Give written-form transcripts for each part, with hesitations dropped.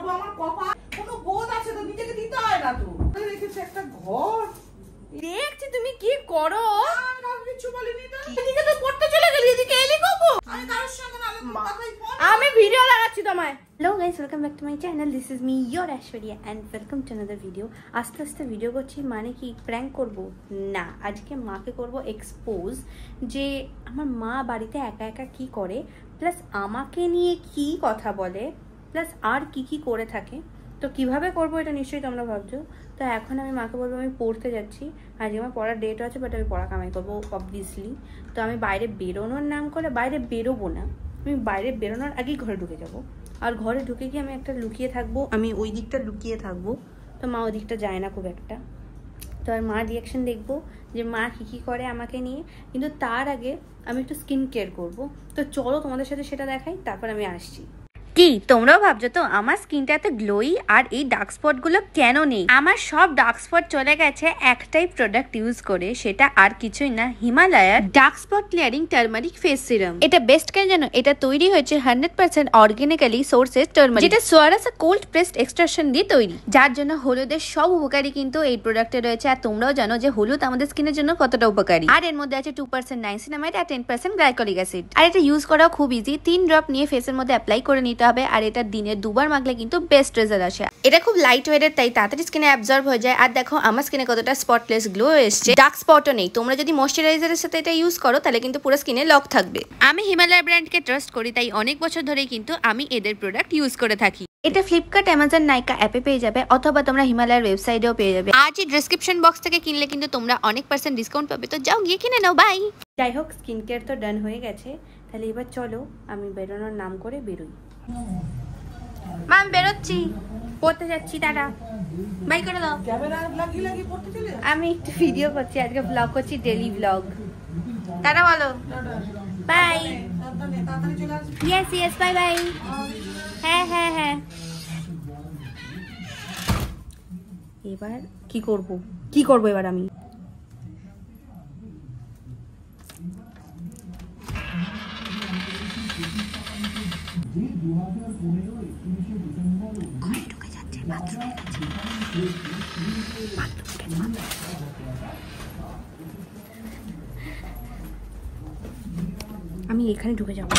করবো আমার কপা কোনো বোধ আছে তো নিজেকে দিতে হয় না তো রেখেছে একটা ঘর দেখছি তুমি কি করো আমি কিছু বলিনি তো এদিকে তো পড়তে চলে গেলি এদিকে এলি কখন আমি কারোর সঙ্গে না আমি ভিডিও লাগাচ্ছি তোমায় hello guys welcome back to my channel this is me your Aishwarya and welcome to another video আস্তে আস্তে ভিডিও করছি মানে কি প্র্যাঙ্ক করব না আজকে মাকে করব এক্সপোজ যে আমার মা বাড়িতে একা একা কি করে প্লাস আমাকে নিয়ে কি কথা বলে প্লাস আর কি কি করে থাকে তো কিভাবে করবো এটা নিশ্চয়ই তোমরা ভাবছো তো এখন আমি মাকে বলবো আমি পড়তে যাচ্ছি আজকে আমার পড়ার ডেট আছে বাট আমি পড়া কামাই করবো অবভিয়াসলি তো আমি বাইরে বেরোনোর নাম করে বাইরে বেরোবো না আমি বাইরে বেরোনোর আগেই ঘরে ঢুকে যাব আর ঘরে ঢুকে গিয়ে আমি একটা লুকিয়ে থাকবো আমি ওই দিকটা লুকিয়ে থাকবো তো মা ওই দিকটা যায় না খুব একটা তো আর মার রিয়াকশন দেখবো যে মা কী করে আমাকে নিয়ে কিন্তু তার আগে আমি একটু স্কিন কেয়ার করবো তো চলো তোমাদের সাথে সেটা দেখাই তারপর আমি আসছি কি তোমরাও ভাবছো তো আমার স্কিনটা এত গ্লোই আর এই ডার্ক স্পট গুলো কেন নেই আমার সব ডার্ক স্পট চলে গেছে একটাই প্রোডাক্ট ইউজ করে সেটা আর কিছুই না হিমালয়ার dark spot clearing turmeric face serum এটা বেস্ট কেন জানো এটা তৈরি হয়েছে 100% অর্গানিক্যালি সোর্সেস টার্মারিক যেটা সোয়ারাসা কোল্ড প্রেসড এক্সট্রাকশন দিয়ে তৈরি যার জন্য হলুদের সব উপকারী কিন্তু এই প্রোডাক্টে রয়েছে আর তোমরাও জানো যে হলুদ আমাদের স্কিনের জন্য কতটা উপকারী আর এর মধ্যে আছে 2% নাইসিনামাইড আর 10% গ্লাইকোলিক অ্যাসিড আর এটা ইউজ করাও খুব ইজি 3 ড্রপ নিয়ে ফেসের মধ্যে অ্যাপ্লাই করে নিতে হবে আর এটা দিনে দুবার মাখলে কিন্তু বেস্ট রেজাল্ট আসে এটা খুব লাইট ওয়েটের তাই তাড়াতাড়ি স্কিনে অ্যাবজর্ব হয়ে যায় আর দেখো আমার স্কিনে কতটা স্পটলেস গ্লো এসছে ডার্ক স্পটও নেই তোমরা যদি ময়শ্চারাইজারের সাথে এটা ইউজ করো তাহলে কিন্তু পুরো স্কিনে লক থাকবে আমি হিমালয় ব্র্যান্ডকে ট্রাস্ট করি তাই অনেক বছর ধরেই কিন্তু আমি এদের প্রোডাক্ট ইউজ করে থাকি এটা ফ্লিপকার্ট অ্যামাজন নাইকা অ্যাপে পেয়ে যাবে অথবা তোমরা হিমালয়ের ওয়েবসাইটেও পেয়ে যাবে আজই ডেসক্রিপশন বক্স থেকে কিনলে কিন্তু তোমরা অনেক % ডিসকাউন্ট পাবে তো যাও গিয়ে কিনে নাও বাই যাই হোক স্কিন কেয়ার তো ডান হয়ে গেছে তাহলে এবার চলো আমি বেরোনোর নাম করে বেরোই মা আমি বেরোচ্ছি পড়তে যাচ্ছি টাটা বাই করে দাও আমি একটু ভিডিও করছি আজকে ব্লগ করছি ডেলি ব্লগ টাটা বলো bye yes yes bye bye হ্যাঁ হ্যাঁ হ্যাঁ এবার কি করব এবার আমি ঘরে ঢুকে যাচ্ছে বাথরুমের কাছে আমি এখানে ঢুকে যাব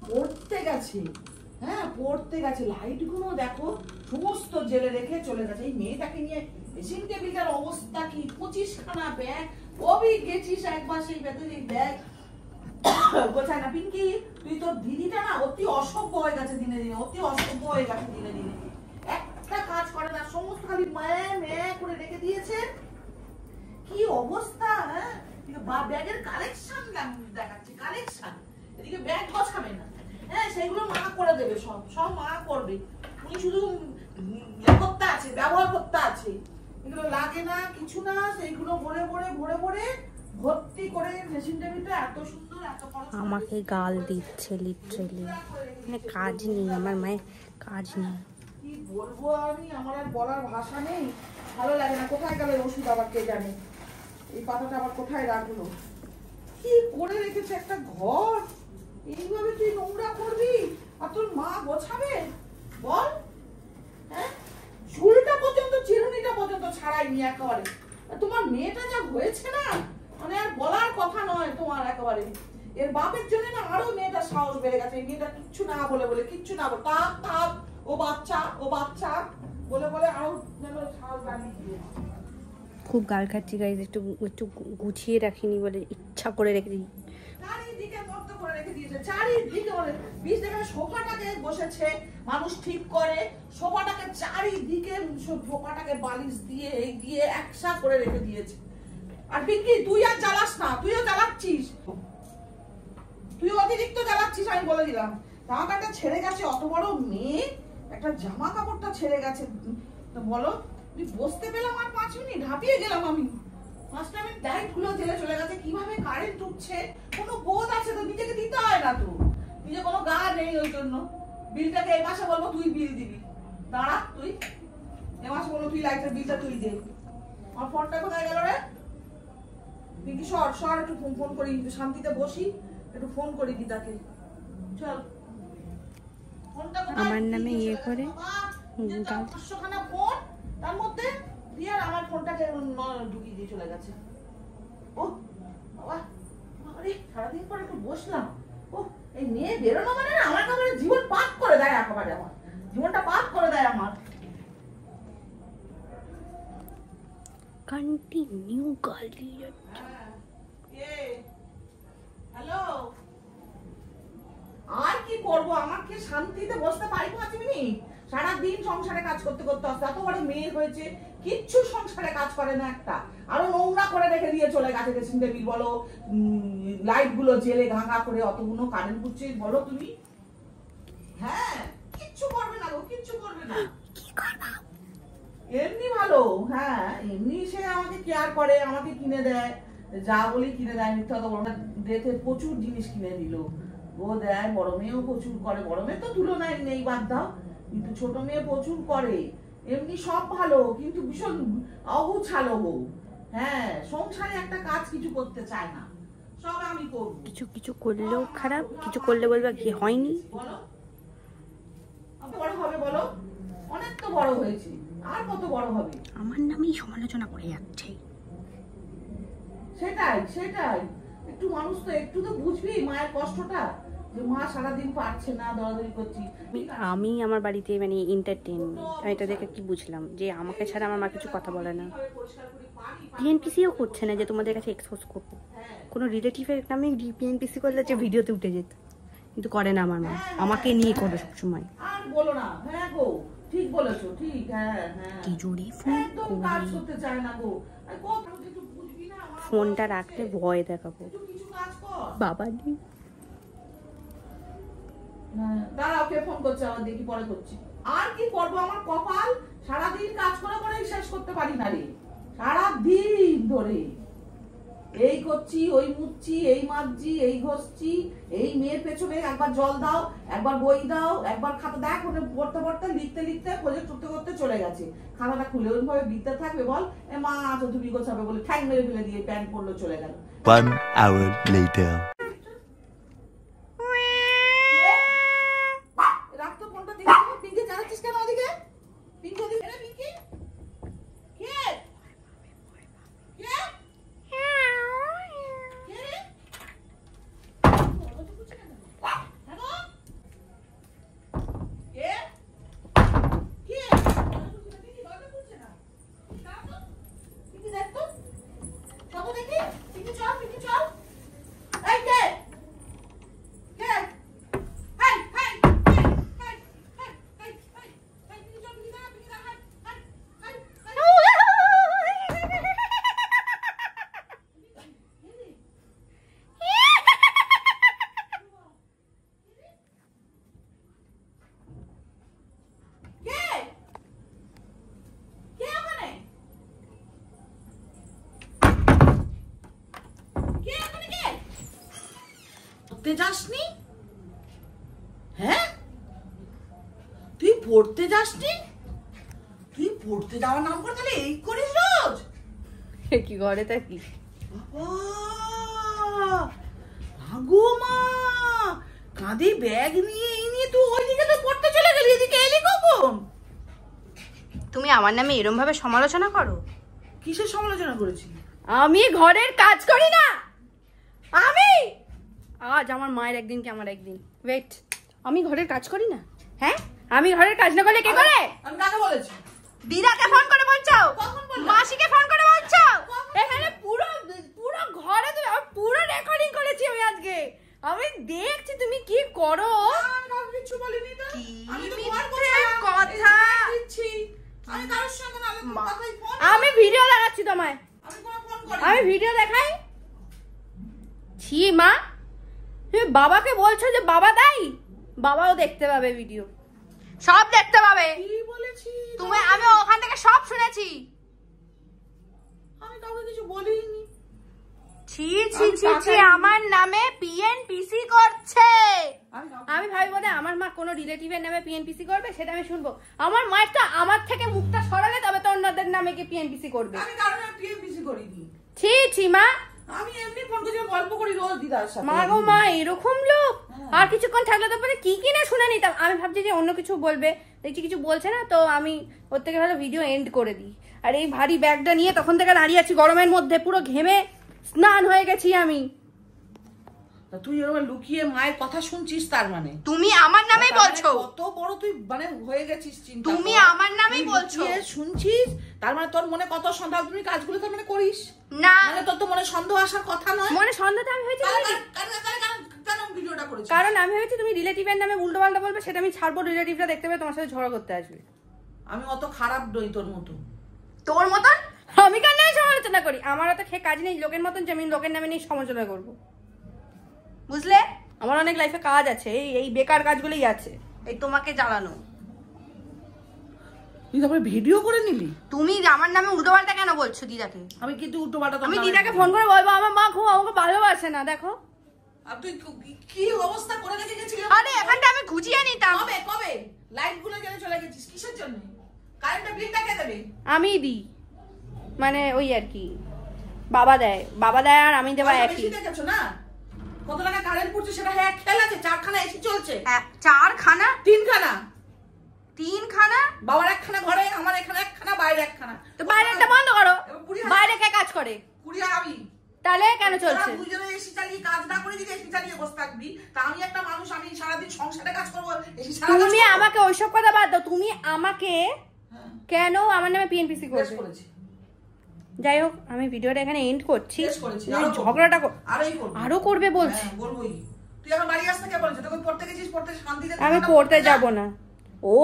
পড়তে গেছে হ্যাঁ পড়তে গেছে লাইট গুলো দেখো সমস্ত জেলে রেখে চলে গেছে এই মেয়েটাকে নিয়ে ড্রেসিং টেবিলটার অবস্থা কি 25খানা ব্যাগ কবি গেছিস একবার সেই ব্যাগ গোছায় না পিঙ্কি তুই তোর দিদিটা না অতি অসভ্য হয়ে গেছে দিনে দিনে অতি অসভ্য হয়ে গেছে দিনে দিনে একটা কাজ করে না সমস্ত খালি ম্যা করে রেখে দিয়েছে কি অবস্থা হ্যাঁ ব্যাগের কালেকশন দেখাচ্ছে কালেকশন এদিকে ব্যাগ গোছাবে না হ্যাঁ সেইগুলো মা করে দেবে সব মা করবে উনি শুধু করতে আছে ব্যবহার করতে আছে এগুলো লাগে না কিছু না সেইগুলো ভরে ভর্তি করে ড্রেসিং টেবিলটা এত সুন্দর এত আমাকে গাল দিচ্ছে লিটারালি মানে কাজ নেই আমার মায়ের কাজ নেই কি বলবো আমি আমার আর বলার ভাষা নেই ভালো লাগে না কোথায় গেল ওষুধ আবার কে জানে এই পাতাটা আবার কোথায় রাখলো কি করে রেখেছে একটা ঘর এইভাবে তুই নোংরা করবি আর তোর মা গোছাবে বল হ্যাঁ চুলটা পর্যন্ত চিরুনিটা পর্যন্ত ছাড়াইনি একেবারে তোমার মেয়েটা যা হয়েছে না মানে আর বলার কথা নয় তোমার একেবারে এর বাপের জন্য না আরো মেয়েটা সাহস বেড়ে গেছে এই মেয়েটা কিচ্ছু না বলে কিচ্ছু না বলে থাক ও বাচ্চা বলে আরো সাহস বাড়িয়ে দিয়েছে খুব গাল খাচ্ছি গাইজ একটু গুছিয়ে রাখিনি বলে ইচ্ছা করে রেখে দিই চারিদিকে মত করে রেখে দিয়েছে চারিদিকে বিশ টাকা সোফাটাকে বসেছে মানুষ ঠিক করে সোফাটাকে চারিদিকে সোফাটাকে বালিশ দিয়ে একসা করে রেখে দিয়েছে আর পিঙ্কি তুই আর জ্বালাস না তুইও জ্বালাচ্ছিস তুই অতিরিক্ত জ্বালাচ্ছিস আমি বলে দিলাম জামা কাপড়টা ছেড়ে গেছে অত বড় মেয়ে একটা জামা কাপড়টা ছেড়ে গেছে বলো তুই বসতে পেলাম আর 5 মিনিট হাঁপিয়ে গেলাম আমি 5টা মিনিট লাইট গুলো জেলে চলে গেছে কিভাবে কারেন্ট উঠছে কোনো বোধ আছে তো নিজেকে দিতে হয় না তো নিজে কোনো গা নেই ওই জন্য বিলটাকে এই মাসে বলবো তুই বিল দিবি দাঁড়া তুই এ মাসে বলবো তুই লাইটের বিলটা তুই দে আমার ফোনটা কোথায় গেল রে পিঙ্কি সর সর, একটু ফোন করি, শান্তিতে বসি, একটু ফোন করি গীতাকে। চল, আমার নামে ইয়ে করে পাঁচশোখানা ফোন, তার মধ্যে দিয়ে আমার ফোনটাকে ঢুকিয়ে দিয়ে চলে গেছে। ও বাবা, সারাদিন পরে একটু বসলাম। ও এই মেয়ে বেরোনো মানে আমার একেবারে জীবন পাপ করে দেয়, একেবারে আমার জীবনটা পাপ করে দেয় আমার। কন্টিনিউ গালি হ্যালো, আর কি করবো, আমাকে শান্তিতে বসতে পারি 5 মিনিট? সারাদিন সংসারে কাজ করতে করতে আসতে, এত বড় মেয়ে হয়েছে, কিচ্ছু সংসারে কাজ করে না একটা। আরো নোংরা করে রেখে দিয়ে চলে গেছে ড্রেসিং টেবিল বলো, লাইট গুলো জেলে ঘাঙা করে অতগুলো কারেন্ট পুড়ছে বলো তুমি। হ্যাঁ, কিচ্ছু করবে না গো, কিচ্ছু করবে না। কি করবা? এমনি ভালো, হ্যাঁ এমনি সে আমাকে কেয়ার করে, আমাকে কিনে দেয়, যা বলি কিনে দেয়, মিথ্যা কথা বলো না। ডেতে প্রচুর জিনিস কিনে দিল ও, দেয়। বড় মেয়েও প্রচুর করে, বড় মেয়ে তো তুলনায় নেই, বাদ দাও, কিন্তু ছোট মেয়ে প্রচুর করে। এমনি সব ভালো, কিন্তু ভীষণ অগুছালো গো। হ্যাঁ, সংসারে একটা কাজ কিছু করতে চায় না, সব আমি করবো। কিছু কিছু করলেও খারাপ, কিছু করলে বলবা কি হয়নি। বলো বড় হবে, বলো অনেক তো বড় হয়েছে, আর কত বড় হবে? আমার নামেই সমালোচনা করে যাচ্ছে। সেটাই সেটাই, একটু মানুষ তো একটু তো বুঝবি মায়ের কষ্টটা, যে মা সারাদিন পারছে না, দৌড়াদৌড়ি করছি। আমি আমার বাড়িতে মানে এন্টারটেইন, এটা দেখে কি বুঝলাম যে আমাকে ছাড়া আমার মা কিছু কথা বলে না। পিএনপিসিও করছে না যে তোমাদের কাছে এক্সপোজ করবো, কোনো রিলেটিভের নামে পিএনপিসি করলে যে ভিডিওতে উঠে যেত, কিন্তু করে না আমার মা, আমাকে নিয়ে করে সবসময়। আর বলো না, হ্যাঁ গো ঠিক বলেছো, ঠিক, হ্যাঁ হ্যাঁ, কি জোরে ফোন একদম কাজ করতে চায় না গো। আর কত কিছু বুঝবি না, ফোনটা রাখলে ভয় দেখাবো কিছু কাজ কর বাবা নেই। দাঁড়াও, কে ফোন করছে আবার দেখি, পরে করছি। আর কি করবো, আমার কপাল, সারাদিন কাজ করে করে শেষ করতে পারি না রে, সারাদিন ধরে এই করছি, ওই মুছছি, এই মাজছি, এই ঘষছি, এই মেয়ের পেছনে একবার জল দাও, একবার বই দাও, একবার খাতা দেখ, ওটা পড়তে পড়তে লিখতে লিখতে প্রজেক্ট করতে করতে চলে গেছে। খাতাটা খুলে ওইভাবে বিদ্যা থাকবে, বল এ মা তো তুমি গোছাবে বলে ঠ্যাং মেরে ফেলে দিয়ে প্যান্ট পরলো, চলে গেল। 1 hour later. রাখতো ফোনটা, দেখি পিঙ্কি চালাচ্ছিস কেন ওদিকে? পিঙ্কি ওদিকে, পিঙ্কি কে কে যাসনি? হ্যাঁ, তুই পড়তে যাসনি? তুই পড়তে যাওয়ার নাম করে তাহলে এই করিস রোজ? কি ঘরে থাকি আগো মা, কাঁধে ব্যাগ নিয়ে এই নিয়ে তুই ওইদিকে তো পড়তে চলে গেলি, এদিকে এলি কখন? তুমি আমার নামে এরকম ভাবে সমালোচনা করো? কিসের সমালোচনা করেছি? আমি ঘরের কাজ করি না, আমি আজ আমার মায়ের একদিন কি আমার একদিন। ওয়েট, আমি ঘরের কাজ করি না? হ্যাঁ, আমি ঘরের কাজ না করলে কে করে? আমি কাকে বলেছি? দিদাকে ফোন করে বলছো, মাসিকে ফোন করে বলছো, এখানে পুরো পুরো ঘরে তো পুরো রেকর্ডিং করেছি আমি আজকে, আমি দেখছি তুমি কি করো। আমি কিছু বলিনি তো, আমি তো কথা দিচ্ছি, আমি কারোর সঙ্গে না কথাই ফোন, আমি ভিডিও দেখাচ্ছি তোমায়, আমি কোনো ফোন করি, আমি ভিডিও দেখাই। ছি মা, তুমি বাবাকে বলছো যে বাবা দায়ী, বাবাও দেখতে পাবে ভিডিও, সব দেখতে পাবে। কি বলেছি তুমি? আমি ওখান থেকে সব শুনেছি, আমি কাউকে কিছু বলিনি। ছি ছি ছি ছি, আমার নামে পিএনপিসি করছে। আমি ভাবি বলে আমার মা কোনো রিলেটিভের নামে পিএনপিসি করবে, সেটা আমি শুনবো। আমার মায়ের তো আমার থেকে মুখটা সরালে তবে তো অন্যদের নামে কি পিএনপিসি করবে। আমি কারণে পিএনপিসি করিনি। ছি ছি মা, আমি এমনি ফোন করে গল্প করি রোজ দিদার সাথে। মা গো মা, এরকম লোক? আর কিছুক্ষণ থাকলে তো মানে কি না শুনে নিতাম। আমি ভাবছি যে অন্য কিছু বলবে, দেখছি কিছু বলছে না, তো আমি ওর থেকে ভালো ভিডিও এন্ড করে দিই। আর এই ভারী ব্যাগটা নিয়ে তখন থেকে দাঁড়িয়ে আছি গরমের মধ্যে, পুরো ঘেমে স্নান হয়ে গেছি আমি। তুই এরকম লুকিয়ে মায়ের কথা শুনছিস, তার মানে তুমি আমার নামেই বলছো? কত বড় তুই মানে হয়ে গেছিস চিন্তা। তুমি আমার নামেই বলছো? শুনছিস, তার মানে তোর মনে কত সন্দেহ, তুমি কাজগুলো তার মানে করিস না? মানে তোর তো মনে সন্দেহ আসার কথা নয়। মনে সন্দেহ তো আমি হয়েছে ভিডিওটা করেছিস কারণ আমি ভেবেছি তুমি রিলেটিভের নামে উল্টো পাল্টা বলবে, সেটা আমি ছাড়বো। রিলেটিভরা দেখতে পেয়ে তোমার সাথে ঝগড়া করতে আসবে। আমি অত খারাপ নই তোর মতো। তোর মতন আমি কার নামে সমালোচনা করি? আমার অত খেয়ে কাজ নেই লোকের মতন যে আমি লোকের নামে নিয়ে সমালোচনা করবো, বুঝলে? আমার অনেক লাইফে কাজ আছে, এই বেকার কাজগুলোই আছে, এই তোমাকে জ্বালানো। তুই তারপরে ভিডিও করে নিলি? তুমি আমার নামে উল্টোপাল্টা কেন বলছো দিদাকে? আমি কিন্তু উল্টোপাল্টা, আমি দিদাকে ফোন করে বলবো আমার মা খুব আমাকে ভালোবাসে না। দেখো আর তুই কি অবস্থা করে রেখে গেছিস। আরে এখানটা আমি গুছিয়ে নিতাম। কবে কবে লাইট গুলো জেলে চলে গেছিস কিসের জন্য? কারেন্টের বিলটা কে দেবে? আমি দিই, মানে ওই আর কি, বাবা দেয় আর আমি দেওয়া একই। বেশি দেখেছো না কত টাকা কারেন্ট পড়ছে, সেটা হ্যাঁ খেয়াল আছে? 4খানা এসি চলছে। 4খানা? 3খানা। 3খানা? বাবার 1খানা ঘরে, আমার এখানে 1খানা, বাইরে 1খানা। তো বাইরে একটা বন্ধ করো। বাইরে কে কাজ করে? কুড়িয়া আমি। তাহলে কেন চলছে? দুজনে এসি চালিয়ে কাজ না করে যদি এসি চালিয়ে বসে থাকবি, তা আমি একটা মানুষ, আমি সারাদিন সংসারে কাজ করবো, এসি সারা কাজ তুমি করবো? আমাকে ওইসব কথা বাদ দাও। তুমি আমাকে কেন আমার নামে পিএনপিসি করেছি? যাই হোক, আমি ভিডিওটা এখানে এন্ড করছি। ঝগড়াটা আরো করবে বলছি। বলবোই। তুই এখন বাড়ি আসতে কে বলেছে? তোকে পড়তে গেছিস, পড়তে শান্তিতে? আমি পড়তে যাব না। ও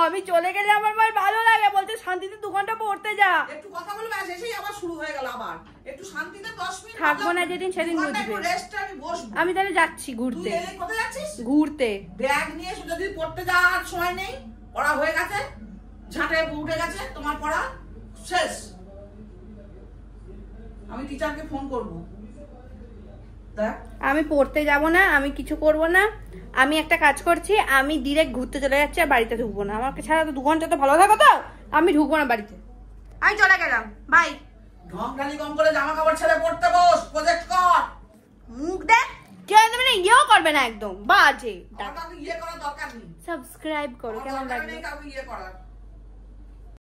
আমি চলে গেলে আমার ভাই ভালো লাগে, বলতে শান্তিতে 2 ঘন্টা পড়তে যা। একটু কথা বলবে, আর এসেই আবার শুরু হয়ে গেল। আবার একটু শান্তিতে 10 মিনিট থাকবো না যেদিন সেদিন বুঝবে। আমি বসবো। আমি তাহলে যাচ্ছি ঘুরতে। তুই এলে কোথায় যাচ্ছিস? ঘুরতে। ব্যাগ নিয়ে যদি পড়তে যাওয়ার সময় নেই, পড়া হয়ে গেছে, ঝাঁটে উঠে গেছে, তোমার পড়া শেষ। আমি টিচারকে ফোন করব। আমি পড়তে যাব না, আমি কিছু করব না। আমি একটা কাজ করছি, আমি ডিরেক্ট ঘুরতে চলে যাচ্ছি, আর বাড়িতে ঢুকবো না। আমাকে ছাড়া তো 2 ঘন্টা তো ভালো থাকো, তো আমি ঢুকবো না বাড়িতে। আমি চলে গেলাম, বাই। ঢংকালি কম করে জামা কাপড় ছেড়ে পড়তে বস, প্রজেক্ট কর। মুখ দেখ, কেউ মানে ইয়েও করবে না, একদম বাজে। ইয়ে করার দরকার নেই। সাবস্ক্রাইব করো, কেমন লাগবে? ইয়ে করার